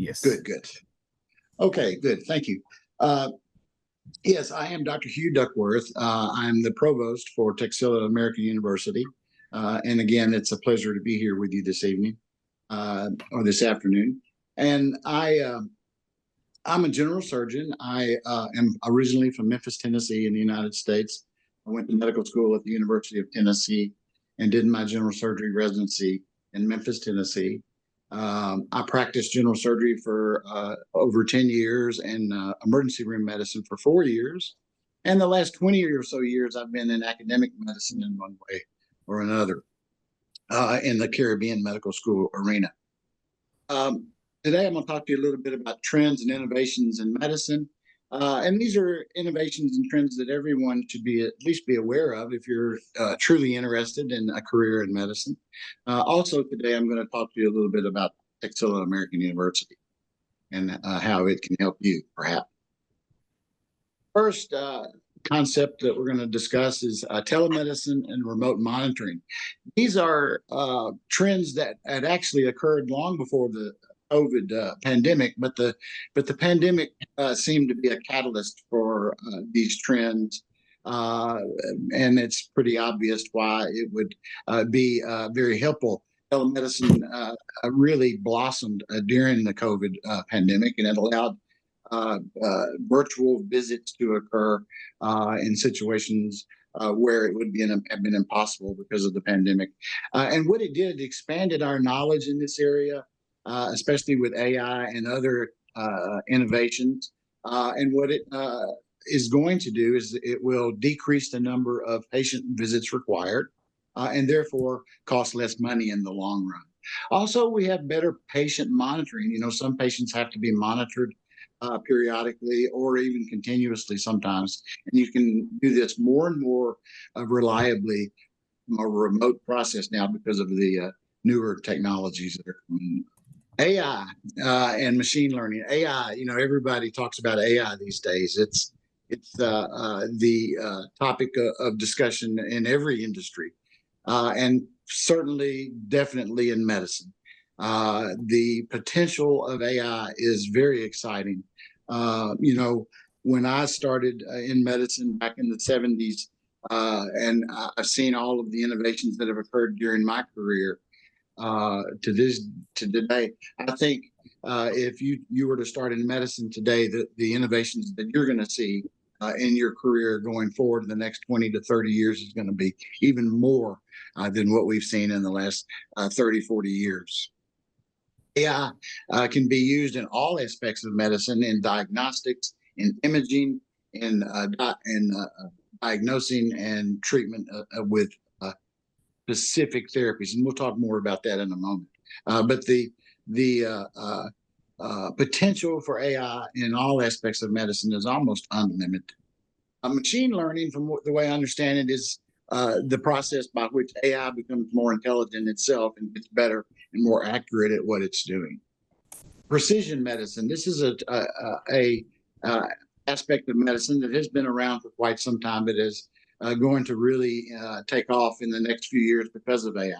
Yes. Good, good. Okay, good. Thank you. Uh, yes, I am Dr. Hugh Duckworth. I'm the provost for Texila American University. And again, it's a pleasure to be here with you this evening or this afternoon. And I'm a general surgeon. I am originally from Memphis, Tennessee, in the United States. I went to medical school at the University of Tennessee and did my general surgery residency in Memphis, Tennessee. I practiced general surgery for over 10 years and emergency room medicine for 4 years. And the last 20 or so years, I've been in academic medicine in one way or another in the Caribbean medical school arena. Um, Today, I'm going to talk to you a little bit about trends and innovations in medicine. And these are innovations and trends that everyone should be at least be aware of if you're truly interested in a career in medicine. Also, today, I'm going to talk to you a little bit about Texila American University and how it can help you, perhaps. First concept that we're going to discuss is telemedicine and remote monitoring. These are trends that had actually occurred long before the COVID pandemic, but the pandemic seemed to be a catalyst for these trends, and it's pretty obvious why it would be very helpful. Telemedicine really blossomed during the COVID pandemic, and it allowed virtual visits to occur in situations where it would have been impossible because of the pandemic. And what it did, it expanded our knowledge in this area, especially with AI and other innovations. And what it is going to do is it will decrease the number of patient visits required and therefore cost less money in the long run. Also, we have better patient monitoring. You know, some patients have to be monitored periodically or even continuously sometimes. And you can do this more and more reliably from a remote process now because of the newer technologies that are coming. AI and machine learning. AI, you know, everybody talks about AI these days. It's the topic of discussion in every industry, and certainly, definitely in medicine. The potential of AI is very exciting. You know, when I started in medicine back in the 70s, and I've seen all of the innovations that have occurred during my career to today. I think if you were to start in medicine today, the innovations that you're going to see in your career going forward in the next 20 to 30 years is going to be even more than what we've seen in the last 30, 40 years. AI can be used in all aspects of medicine, in diagnostics, in imaging, in diagnosing and treatment with specific therapies, and we'll talk more about that in a moment. But the potential for AI in all aspects of medicine is almost unlimited. Machine learning, from the way I understand it, is the process by which AI becomes more intelligent itself and gets better and more accurate at what it's doing. Precision medicine. This is a aspect of medicine that has been around for quite some time, but is going to really take off in the next few years because of AI.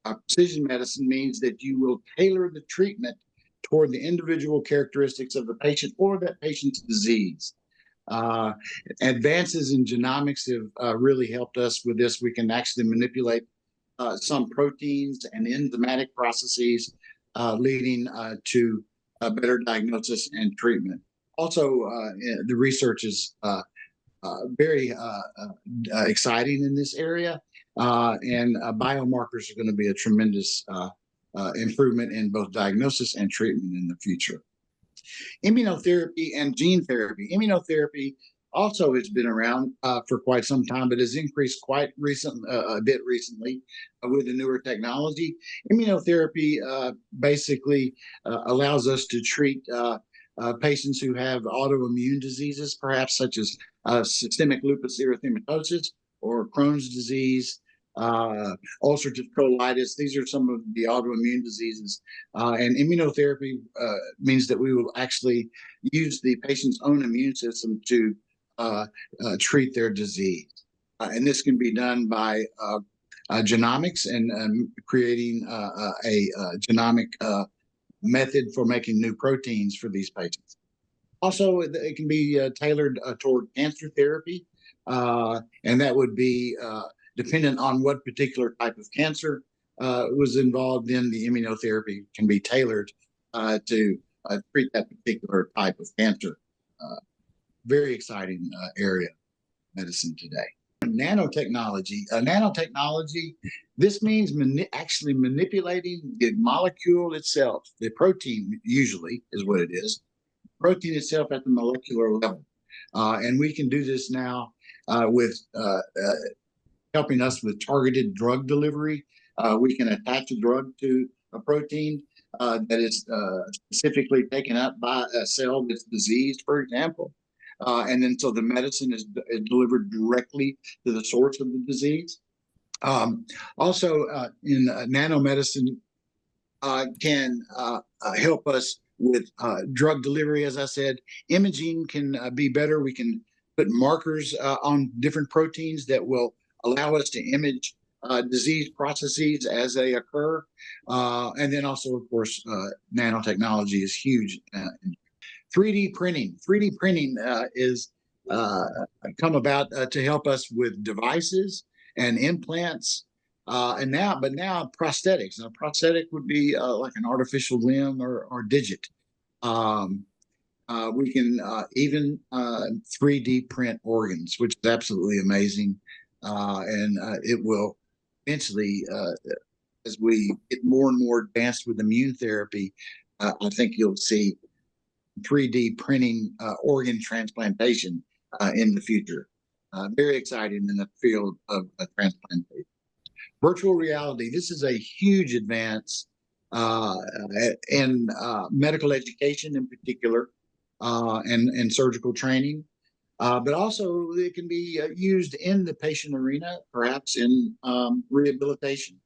Precision medicine means that you will tailor the treatment toward the individual characteristics of the patient or that patient's disease. Advances in genomics have really helped us with this. We can actually manipulate some proteins and enzymatic processes, leading to a better diagnosis and treatment. Also, the research is very exciting in this area, and biomarkers are going to be a tremendous improvement in both diagnosis and treatment in the future. Immunotherapy and gene therapy. Immunotherapy also has been around for quite some time, but has increased quite a bit recently with the newer technology. Immunotherapy basically allows us to treat patients who have autoimmune diseases, perhaps such as systemic lupus erythematosus or Crohn's disease, ulcerative colitis. These are some of the autoimmune diseases. And immunotherapy means that we will actually use the patient's own immune system to treat their disease. And this can be done by genomics and creating a genomic method for making new proteins for these patients. Also, it can be tailored toward cancer therapy, and that would be dependent on what particular type of cancer was involved in. The immunotherapy can be tailored to treat that particular type of cancer. Very exciting area of medicine today. Nanotechnology. Nanotechnology, this means actually manipulating the molecule itself. The protein usually is what it is. Protein itself at the molecular level. And we can do this now with helping us with targeted drug delivery. We can attach a drug to a protein that is specifically taken up by a cell that's diseased, for example. And then so the medicine is delivered directly to the source of the disease. Also, in nanomedicine can help us with drug delivery. As I said, imaging can be better. We can put markers on different proteins that will allow us to image disease processes as they occur. And then also, of course, nanotechnology is huge. 3D printing. 3D printing is come about to help us with devices and implants, but now prosthetics. Now, prosthetic would be like an artificial limb or digit. We can even 3D print organs, which is absolutely amazing, and it will eventually, as we get more and more advanced with immune therapy, I think you'll see 3D printing organ transplantation in the future. Very exciting in the field of transplantation. Virtual reality. This is a huge advance in medical education in particular and surgical training. But also it can be used in the patient arena, perhaps in rehabilitation,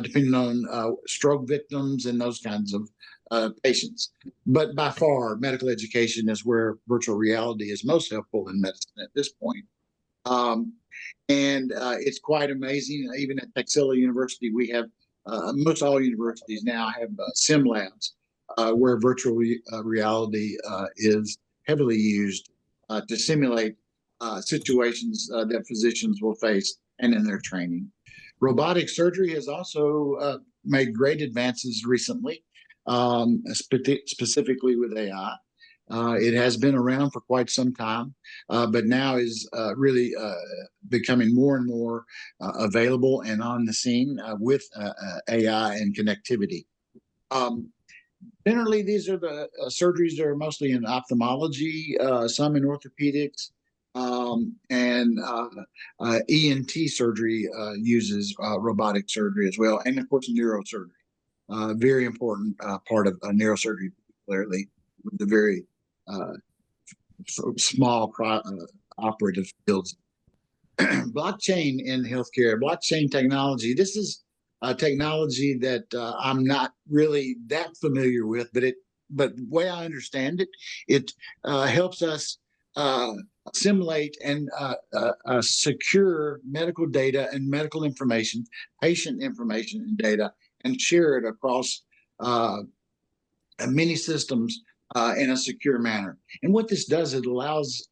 depending on stroke victims and those kinds of patients. But by far, medical education is where virtual reality is most helpful in medicine at this point. And it's quite amazing. Even at Texila University, we have, most all universities now have sim labs where virtual reality is heavily used to simulate situations that physicians will face and in their training. Robotic surgery has also made great advances recently, specifically with AI. It has been around for quite some time, but now is really becoming more and more available and on the scene with AI and connectivity. Generally, these are the surgeries that are mostly in ophthalmology, some in orthopedics, and ENT surgery uses robotic surgery as well, and of course neurosurgery. Very important part of neurosurgery, particularly with the very small operative fields. Blockchain in healthcare, blockchain technology. This is a technology that I'm not really that familiar with, but the way I understand it, it helps us assimilate and secure medical data and medical information, patient information and data, and share it across many systems in a secure manner. And what this does, it allows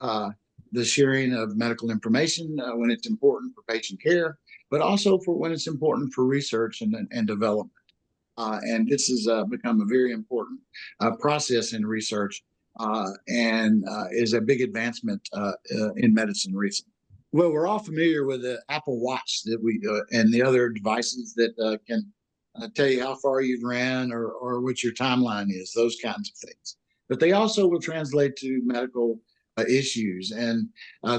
the sharing of medical information when it's important for patient care, but also for when it's important for research and development. And this has become a very important process in research and is a big advancement in medicine recently. Well, we're all familiar with the Apple Watch that we and the other devices that can tell you how far you've ran or what your timeline is, those kinds of things. But they also will translate to medical issues. And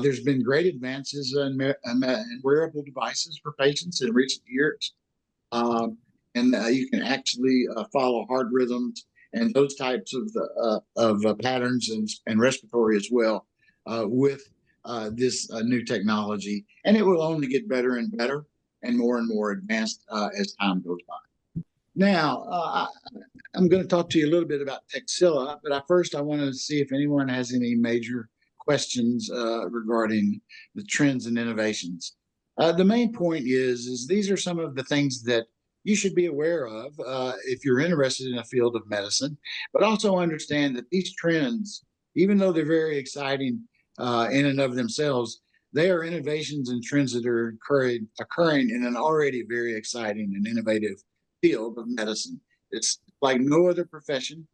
there's been great advances in wearable devices for patients in recent years. And you can actually follow heart rhythms and those types of patterns and respiratory as well with this new technology. And it will only get better and better and more advanced as time goes by. Now, I'm going to talk to you a little bit about Texila, but first I want to see if anyone has any major questions regarding the trends and innovations. The main point is these are some of the things that you should be aware of if you're interested in a field of medicine, but also understand that these trends, even though they're very exciting in and of themselves, they are innovations and trends that are occurring in an already very exciting and innovative field of medicine. It's like no other profession.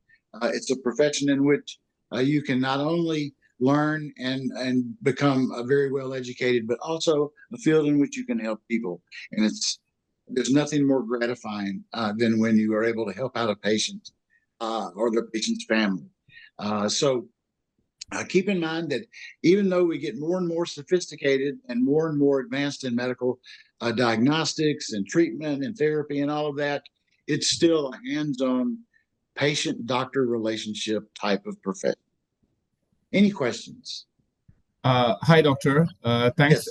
It's a profession in which you can not only learn and become a very well educated, but also a field in which you can help people. And there's nothing more gratifying than when you are able to help out a patient or the patient's family. So keep in mind that even though we get more and more sophisticated and more advanced in medical diagnostics and treatment and therapy and all of that, it's still a hands-on patient-doctor relationship type of profession. Any questions? Hi, Doctor. Yes.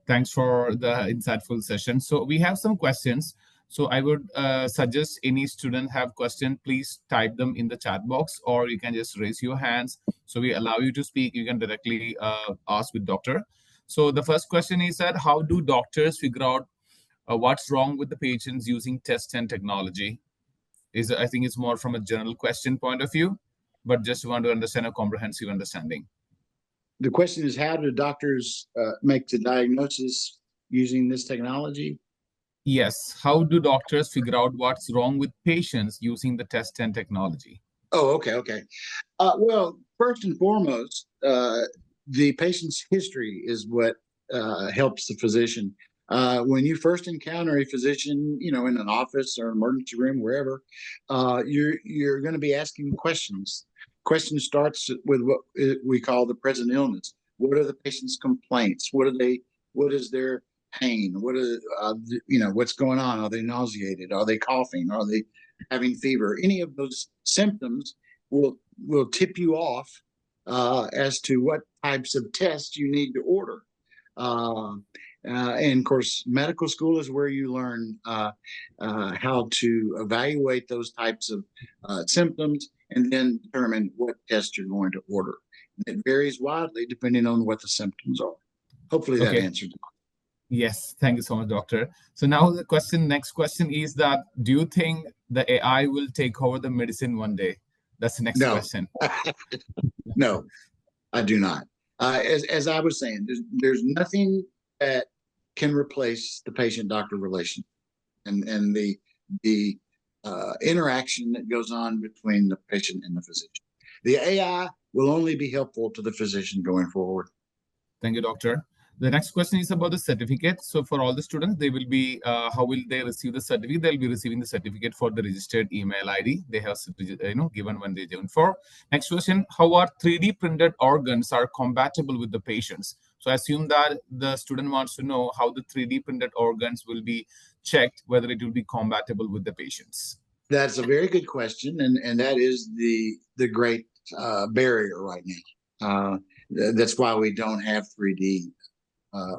Thanks for the insightful session. So we have some questions. So I would suggest any student have question, please type them in the chat box, or you can just raise your hands. So we allow you to speak. You can directly ask with doctor. So the first question is that how do doctors figure out what's wrong with the patients using tests and technology? I think it's more from a general question point of view, but just want to understand a comprehensive understanding. The question is, how do doctors make the diagnosis using this technology? Yes. How do doctors figure out what's wrong with patients using the test and technology? Oh, okay. Well, first and foremost, the patient's history is what helps the physician. When you first encounter a physician, in an office or emergency room, wherever, you're going to be asking questions. Question starts with what we call the present illness. What are the patient's complaints? What is their pain? What's going on? Are they nauseated? Are they coughing? Are they having fever? Any of those symptoms will tip you off as to what types of tests you need to order. And of course, medical school is where you learn how to evaluate those types of symptoms and then determine what test you're going to order. It varies widely depending on what the symptoms are. Hopefully that answered. Yes, thank you so much, doctor. So now next question is that, do you think the AI will take over the medicine one day? That's the next question. No, I do not. As I was saying, there's nothing that can replace the patient-doctor relation and the interaction that goes on between the patient and the physician. The AI will only be helpful to the physician going forward. Thank you, doctor. The next question is about the certificate. So for all the students, they will be, how will they receive the certificate? They'll be receiving the certificate for the registered email ID they have given when they join for. Next question, how are 3D printed organs are compatible with the patients? So I assume that the student wants to know how the 3D printed organs will be checked, whether it will be compatible with the patients. That's a very good question. And that is the great barrier right now. That's why we don't have 3D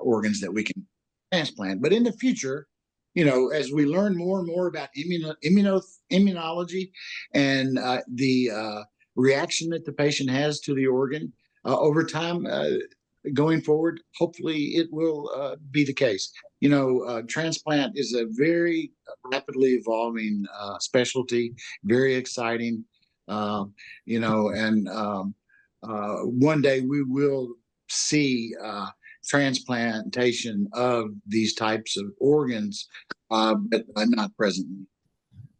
organs that we can transplant. But in the future, as we learn more and more about immunology and the reaction that the patient has to the organ over time, going forward, hopefully it will be the case. Transplant is a very rapidly evolving specialty, very exciting, and one day we will see transplantation of these types of organs, but not presently.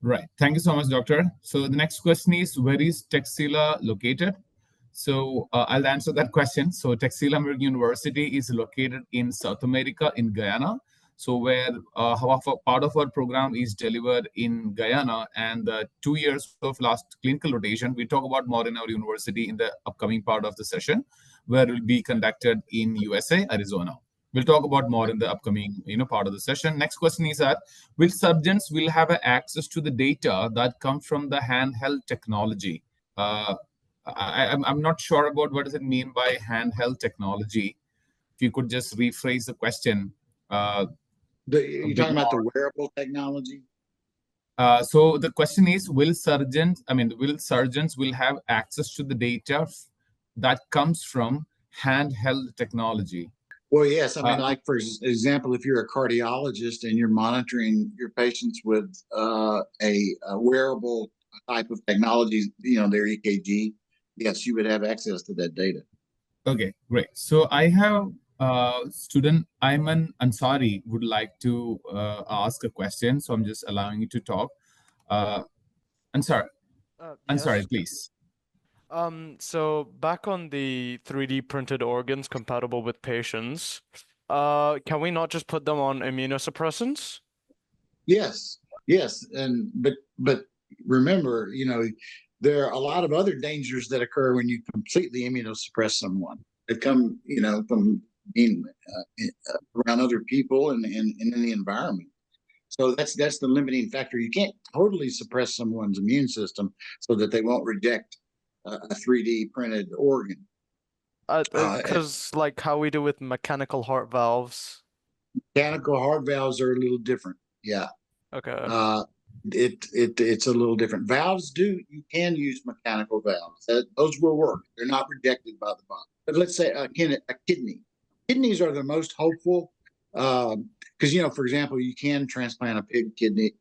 Right. Thank you so much, doctor. So the next question is, where is Texila located? So I'll answer that question. So Texila American University is located in South America, in Guyana. So where part of our program is delivered in Guyana, and 2 years of last clinical rotation, we talk about more in our university in the upcoming part of the session, where it will be conducted in USA, Arizona. We'll talk about more in the upcoming part of the session. Next question is that, will surgeons will have access to the data that come from the handheld technology? I'm not sure about what does it mean by handheld technology. If you could just rephrase the question. You're talking about the wearable technology? So the question is, will surgeons will have access to the data that comes from handheld technology? Well, yes. I mean, Uh, like for example, if you're a cardiologist and you're monitoring your patients with a wearable type of technology, their EKG, yes, you would have access to that data. okay, great. So I have student Ayman Ansari would like to ask a question. So I'm just allowing you to talk. Uh, Ansar, Ansari, Yes. please. So back on the 3D printed organs compatible with patients, can we not just put them on immunosuppressants? Yes, yes, and but remember, there are a lot of other dangers that occur when you completely immunosuppress someone. That come, from being around other people and in the environment. So that's the limiting factor. You can't totally suppress someone's immune system so that they won't reject a 3D printed organ. Because like how we do with mechanical heart valves. Mechanical heart valves are a little different. Yeah. Okay. It's a little different. You can use mechanical valves. Those will work. They're not rejected by the body. But let's say a kidney. Kidneys are the most hopeful because for example, you can transplant a pig kidney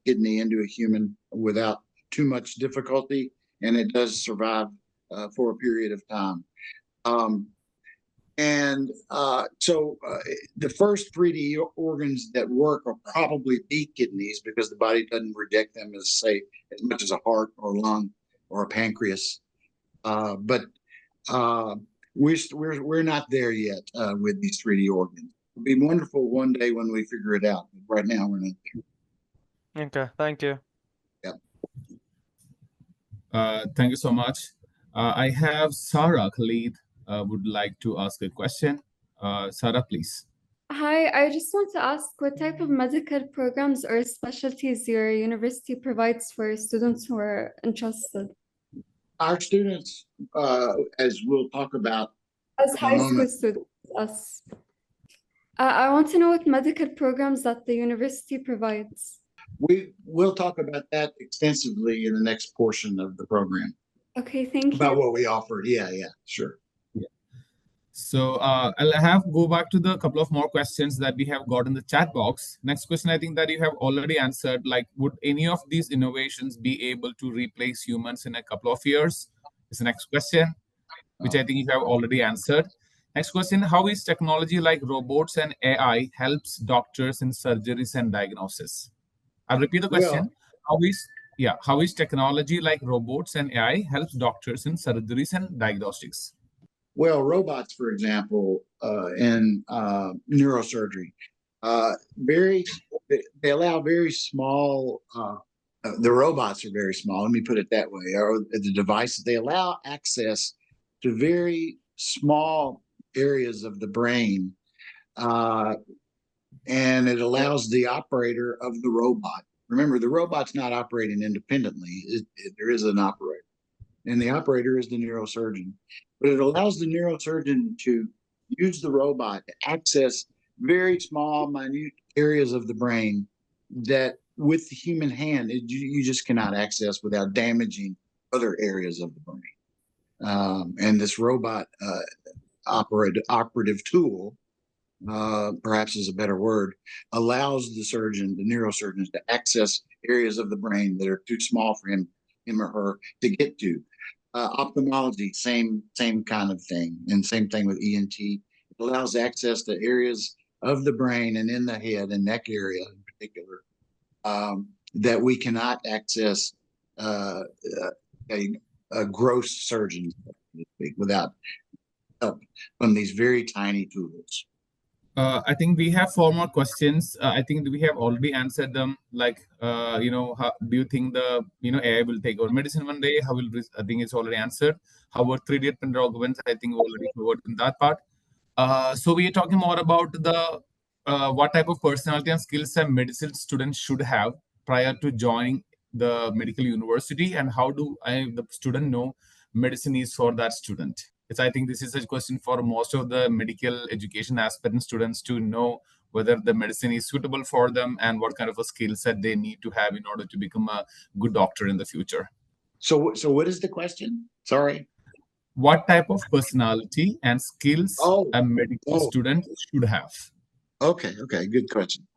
into a human without too much difficulty, and it does survive for a period of time. And so the first 3D organs that work are probably be kidneys because the body doesn't reject them as much as a heart or lung or a pancreas. But we're not there yet with these 3D organs. It'll be wonderful one day when we figure it out. But right now, we're not there. Okay, thank you. Yep. Thank you so much. I have Sarah Khalid would like to ask a question. Sarah, please. Hi, I just want to ask what type of medical programs or specialties your university provides for students who are interested? Our students, as we'll talk about As in a high school moment, students, us. I want to know what medical programs that the university provides. we'll talk about that extensively in the next portion of the program Okay, thank about you. what we offer. Yeah, sure. So I'll have go back to the couple of more questions that we have got in the chat box. Next question, I think that you have already answered. Like, would any of these innovations be able to replace humans in a couple of years? Is the next question, which I think you have already answered. Next question: how is technology like robots and AI helps doctors in surgeries and diagnosis? I'll repeat the Well, question. How is technology like robots and AI helps doctors in surgeries and diagnostics? well, robots, for example, in neurosurgery, very they allow very small. The robots are very small. Let me put it that way. Or the devices they allow access to very small areas of the brain, and it allows the operator of the robot. Remember, the robot's not operating independently. There is an operator, and the operator is the neurosurgeon. But it allows the neurosurgeon to use the robot to access very small, minute areas of the brain that, with the human hand, you just cannot access without damaging other areas of the brain. And this robot operative tool, perhaps is a better word, allows the neurosurgeons, to access areas of the brain that are too small for him or her to get to. Ophthalmology, same kind of thing, and same thing with ENT. It allows access to areas of the brain and in the head and neck area in particular that we cannot access a gross surgeon without help from these very tiny tools. I think we have four more questions. I think we have already answered them. Like, how do you think the AI will take over medicine one day? How will this? I think it's already answered. How about 3D printed organs? I think we already covered in that part. So we are talking more about the what type of personality and skills a medicine student should have prior to joining the medical university, and how do the student know medicine is for that student? I think this is a question for most of the medical education aspirant students to know whether the medicine is suitable for them and what kind of a skill set they need to have in order to become a good doctor in the future. So what is the question? Sorry. What type of personality and skills Oh, a medical oh, student should have? okay, okay, good question.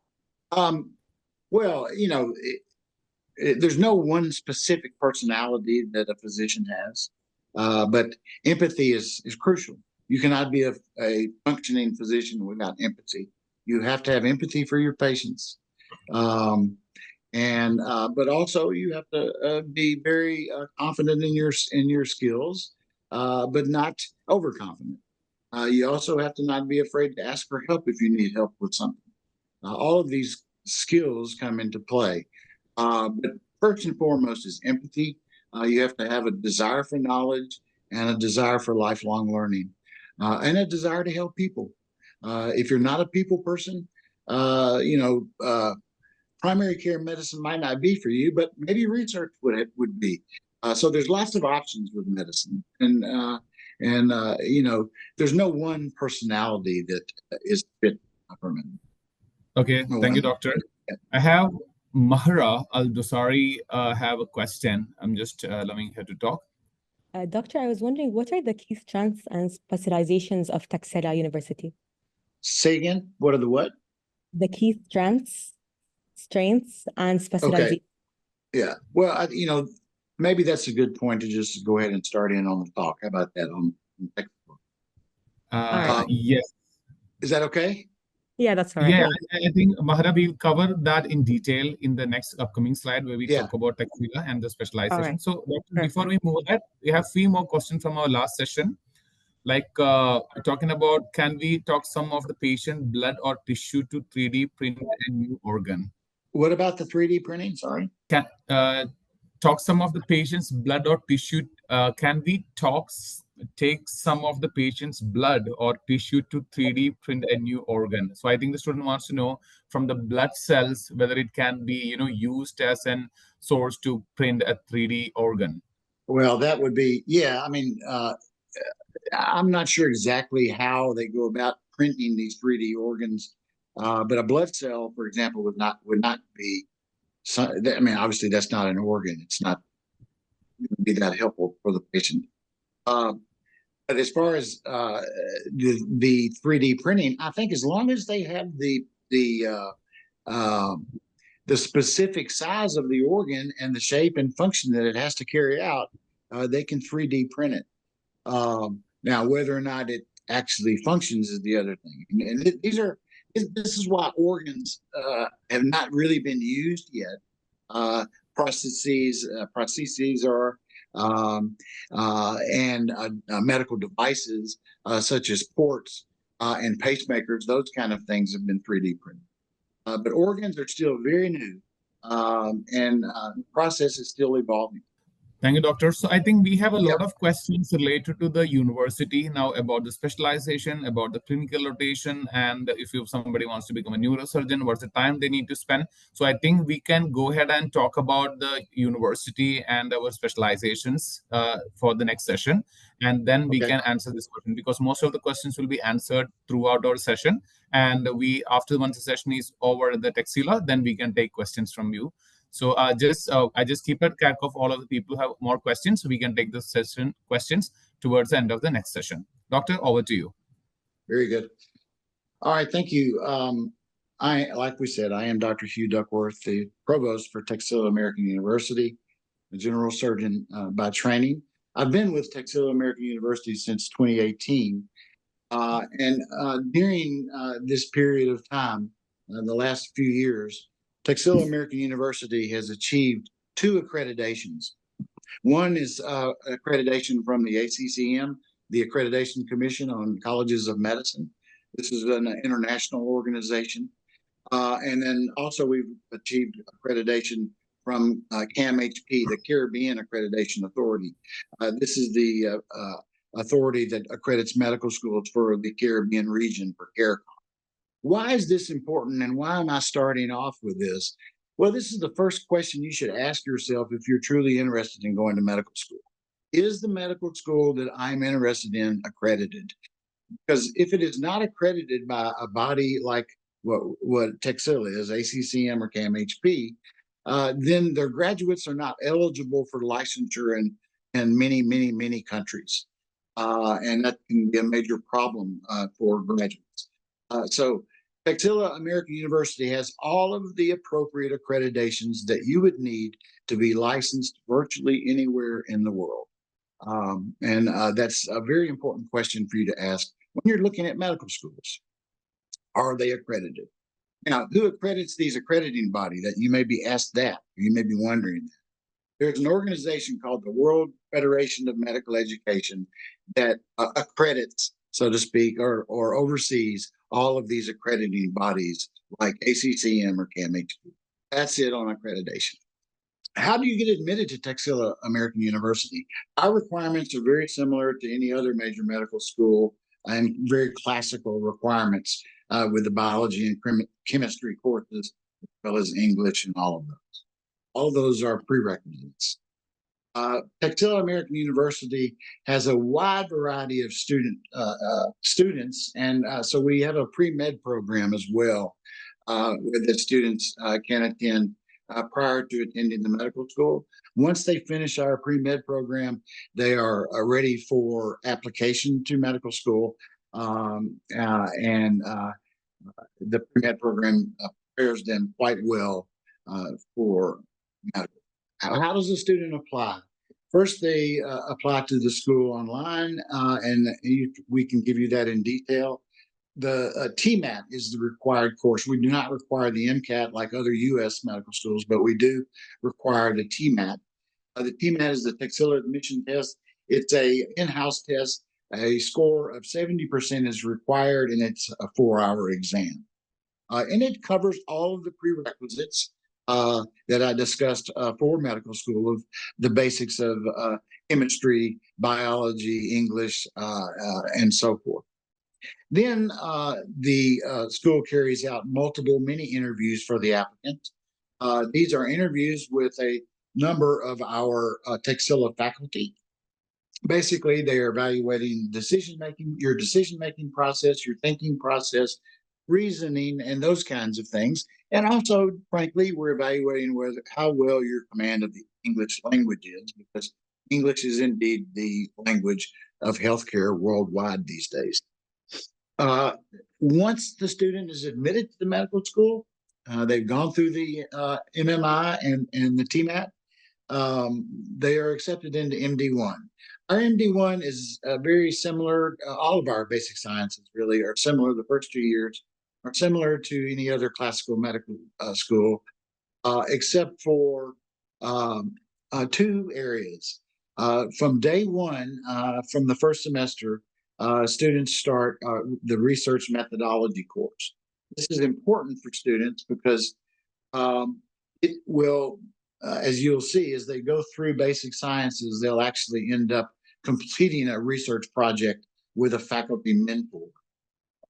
Um, well, there's no one specific personality that a physician has, but empathy is crucial. You cannot be a functioning physician without empathy. You have to have empathy for your patients, um, and but also you have to be very confident in your skills, but not overconfident. You also have to not be afraid to ask for help if you need help with something. All of these skills come into play. But first and foremost is empathy. You have to have a desire for knowledge and a desire for lifelong learning and a desire to help people. If you're not a people person, primary care medicine might not be for you, but maybe research would be. So there's lots of options with medicine, and there's no one personality that is fit for me. Okay, No thank you, one. doctor. I have Mahra Al Dosari have a question. I'm just allowing her to talk. Doctor, I was wondering, what are the key strengths and specializations of Texila University? Say again. What are the what? The key strengths, and Okay. specializations. Yeah. Well, maybe that's a good point to just go ahead and start in on the talk. How about that on textbook? right. Yes. Is that okay? Yeah, that's all right. Yeah, Thank you. I think Mahara will cover that in detail in the next upcoming slide where we Yeah. talk about Texila and the specialization. right. So, doctor, Perfect. before we move ahead, we have few more questions from our last session. Like talking about, can we talk some of the patient blood or tissue to 3D print a new organ? What about the 3D printing? Sorry. Can talk some of the patient's blood or tissue? Can we take some of the patient's blood or tissue to 3D print a new organ? So I think the student wants to know from the blood cells whether it can be used as an source to print a 3D organ. Well, that would be, yeah. I mean, I'm not sure exactly how they go about printing these 3D organs, but a blood cell, for example, would not be. I mean, obviously, that's not an organ. It's not going to be that helpful for the patient. But as far as the 3D printing, I think as long as they have the specific size of the organ and the shape and function that it has to carry out, they can 3D print it. Now, whether or not it actually functions is the other thing. And this is why organs have not really been used yet. Prostheses are, and medical devices such as ports and pacemakers, those kind of things have been 3D printed. But organs are still very new, and the process is still evolving. Thank you, doctor. So I think we have a lot of questions related to the university now about the specialization, about the clinical rotation, and if somebody wants to become a neurosurgeon, what's the time they need to spend. So I think we can go ahead and talk about the university and our specializations for the next session, and then we can answer this question because most of the questions will be answered throughout our session. And once the session is over the Texila, then we can take questions from you. So I just keep a track of all of the people who have more questions, so we can take the session questions towards the end of the next session. Doctor, over to you. Very good. All right, thank you. Like we said, I am Dr. Hugh Duckworth, the provost for Texila American University, a general surgeon by training. I've been with Texila American University since 2018. And during this period of time, the last few years, Texila American University has achieved 2 accreditations. One is accreditation from the ACCM, the Accreditation Commission on Colleges of Medicine. This is an international organization. And then also we've achieved accreditation from CAMHP, the Caribbean Accreditation Authority. This is the authority that accredits medical schools for the Caribbean region for CARICOM. Why is this important and why am I starting off with this? Well, this is the first question you should ask yourself if you're truly interested in going to medical school. Is the medical school that I'm interested in accredited? Because if it is not accredited by a body like what Texila is, ACCM or CAMHP, then their graduates are not eligible for licensure in many countries. and that can be a major problem for graduates. So Texila American University has all of the appropriate accreditations that you would need to be licensed virtually anywhere in the world. And that's a very important question for you to ask when you're looking at medical schools. Are they accredited? Now, who accredits these accrediting body? That you may be asked that, or you may be wondering that. There's an organization called the World Federation of Medical Education that accredits, so to speak, or oversees all of these accrediting bodies like ACCM or CAMHP. That's it on accreditation. How do you get admitted to Texila American University? Our requirements are very similar to any other major medical school and very classical requirements with the biology and chemistry courses, as well as English and all of those. All of those are prerequisites. Texila American University has a wide variety of students, and so we have a pre-med program as well, where the students can attend prior to attending the medical school. Once they finish our pre-med program, they are ready for application to medical school, and the pre-med program prepares them quite well for medical. How does a student apply? First, they apply to the school online, and we can give you that in detail. The TMAT is the required course. We do not require the MCAT like other U.S. medical schools, but we do require the TMAT. The TMAT is the Texila admission test. It's a in-house test. A score of 70% is required, and it's a 4-hour exam. And it covers all of the prerequisites that I discussed for medical school, of the basics of chemistry, biology, English, and so forth. Then the school carries out multiple mini interviews for the applicant. These are interviews with a number of our Texila faculty. Basically, they are evaluating your decision-making process, your thinking process, reasoning, and those kinds of things. And also, frankly, we're evaluating how well your command of the English language is, because English is indeed the language of healthcare worldwide these days. Once the student is admitted to the medical school, they've gone through the MMI and the TMAT, they are accepted into MD1. Our MD1 is very similar. All of our basic sciences really are similar. The first 2 years are similar to any other classical medical school, except for 2 areas. From day one, from the first semester, students start the research methodology course. This is important for students because it will, as you'll see, as they go through basic sciences, they'll actually end up completing a research project with a faculty mentor.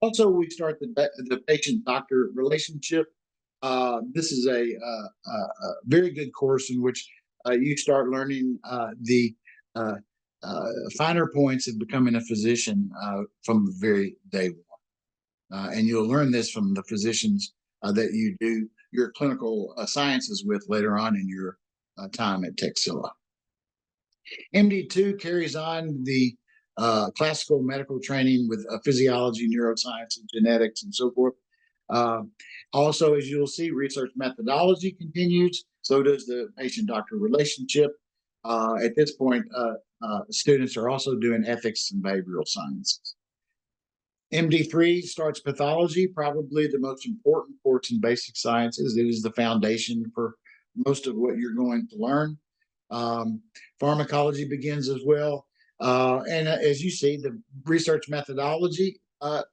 Also, we start the patient-doctor relationship. This is a very good course in which you start learning the finer points of becoming a physician from the very day one. And you'll learn this from the physicians that you do your clinical sciences with later on in your time at Texila. MD2 carries on the classical medical training with physiology, neuroscience, and genetics, and so forth. Also, as you'll see, research methodology continues. So does the patient-doctor relationship. At this point, students are also doing ethics and behavioral sciences. MD3 starts pathology, probably the most important course in basic sciences. It is the foundation for most of what you're going to learn. Pharmacology begins as well. And as you see, the research methodology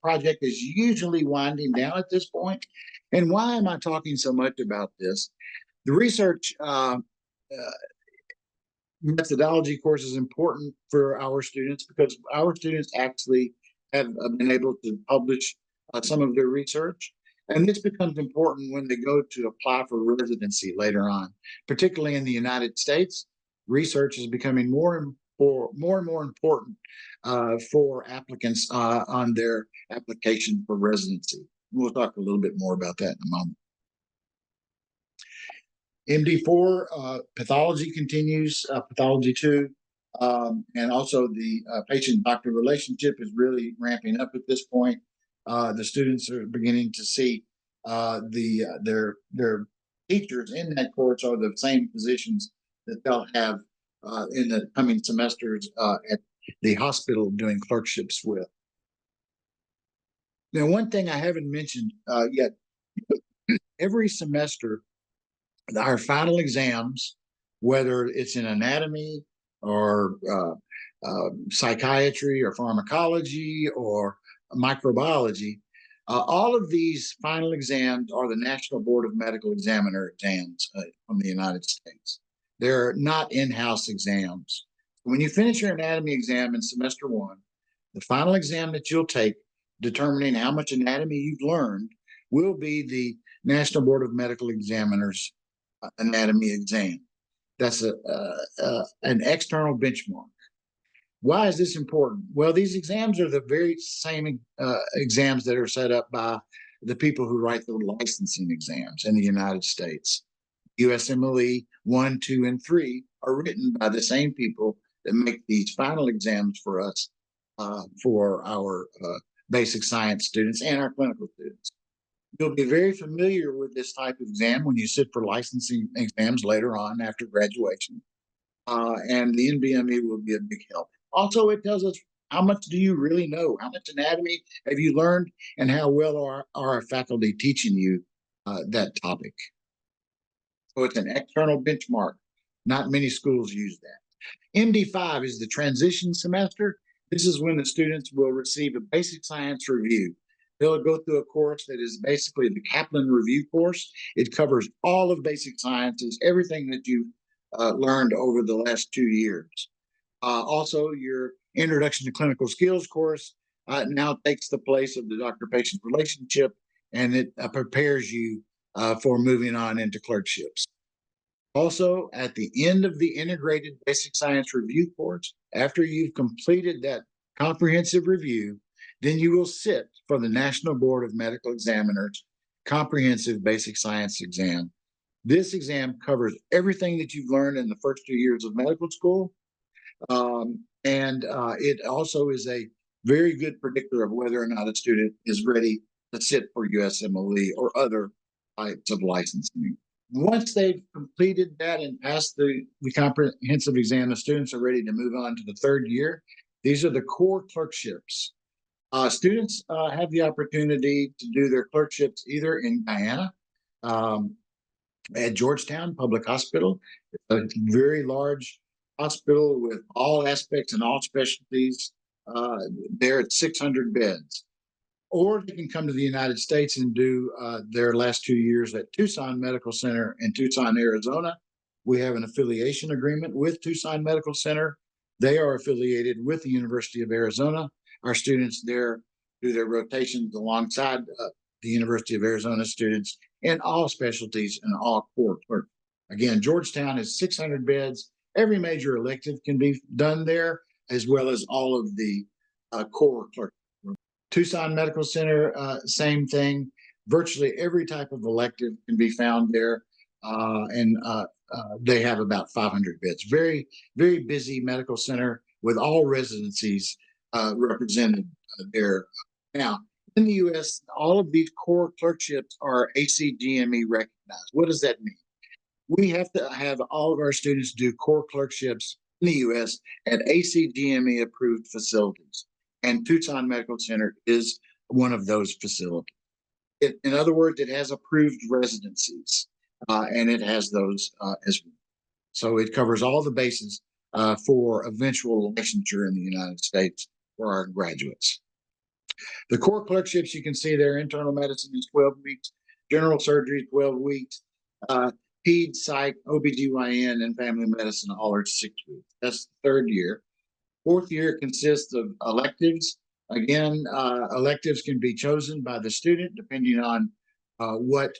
project is usually winding down at this point. And why am I talking so much about this? The research methodology course is important for our students because our students actually have been able to publish some of their research. And this becomes important when they go to apply for residency later on, particularly in the United States. Research is becoming more and more important for applicants on their application for residency. We'll talk a little bit more about that in a moment. MD4, pathology continues, pathology 2. And also the patient-doctor relationship is really ramping up at this point. The students are beginning to see their teachers in that course are the same physicians that they'll have in the coming semesters at the hospital doing clerkships with. Now, one thing I haven't mentioned yet, every semester, our final exams, whether it's in anatomy or psychiatry or pharmacology or microbiology, all of these final exams are the National Board of Medical Examiner exams from the United States. They're not in-house exams. When you finish your anatomy exam in semester one, the final exam that you'll take determining how much anatomy you've learned will be the National Board of Medical Examiners anatomy exam. That's an external benchmark. Why is this important? Well, these exams are the very same exams that are set up by the people who write the licensing exams in the United States. USMLE 1, 2, and 3 are written by the same people that make these final exams for us, for our basic science students and our clinical students. You'll be very familiar with this type of exam when you sit for licensing exams later on after graduation. And the NBME will be a big help. Also, it tells us how much do you really know? How much anatomy have you learned? And how well are our faculty teaching you that topic? So it's an external benchmark. Not many schools use that. MD5 is the transition semester. This is when the students will receive a basic science review. They'll go through a course that is basically the Kaplan Review course. It covers all of basic sciences, everything that you've learned over the last 2 years. Also, your Introduction to Clinical Skills course now takes the place of the doctor-patient relationship, and it prepares you for moving on into clerkships. Also, at the end of the Integrated Basic Science Review course, after you've completed that comprehensive review, then you will sit for the National Board of Medical Examiners Comprehensive Basic Science exam. This exam covers everything that you've learned in the first 2 years of medical school. And it also is a very good predictor of whether or not a student is ready to sit for USMLE or other types of licensing. Once they've completed that and passed the comprehensive exam, the students are ready to move on to the third year. These are the core clerkships. Students have the opportunity to do their clerkships either in Guyana, at Georgetown Public Hospital. It's a very large hospital with all aspects and all specialties. There at 600 beds. Or they can come to the United States and do their last 2 years at Tucson Medical Center in Tucson, Arizona. We have an affiliation agreement with Tucson Medical Center. They are affiliated with the University of Arizona. Our students there do their rotations alongside the University of Arizona students in all specialties and all core clerk. Again, Georgetown is 600 beds. Every major elective can be done there, as well as all of the core clerk. Tucson Medical Center, same thing. Virtually every type of elective can be found there, and they have about 500 beds. Very, very busy medical center with all residencies represented there. Now, in the U.S., all of these core clerkships are ACGME recognized. What does that mean? We have to have all of our students do core clerkships in the U.S. at ACGME approved facilities. And Tucson Medical Center is one of those facilities. In other words, it has approved residencies, and it has those as well. So it covers all the bases for eventual licensure in the United States for our graduates. The core clerkships, you can see there, internal medicine is 12 weeks, general surgery 12 weeks, ped, psych, OBGYN, and family medicine all are 6 weeks. That's the third year. Fourth year consists of electives. Again, electives can be chosen by the student depending on what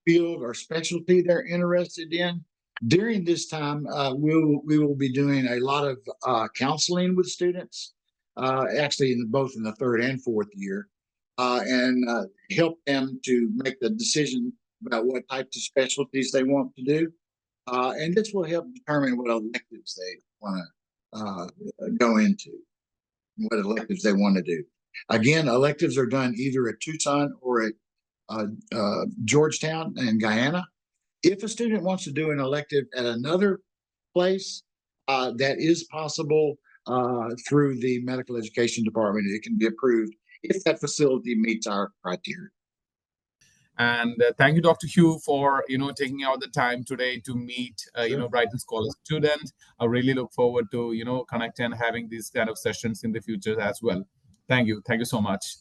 field or specialty they're interested in. During this time, we will be doing a lot of counseling with students, actually both in the third and fourth year, and help them to make the decision about what types of specialties they want to do. And this will help determine what electives they want to go into, what electives they want to do. Again, electives are done either at Tucson or at Georgetown and Guyana. If a student wants to do an elective at another place, that is possible through the medical education department. It can be approved if that facility meets our criteria. And thank you, Dr. Hugh, for taking out the time today to meet Brighton Scholar student. I really look forward to connecting and having these kind of sessions in the future as well. Thank you so much.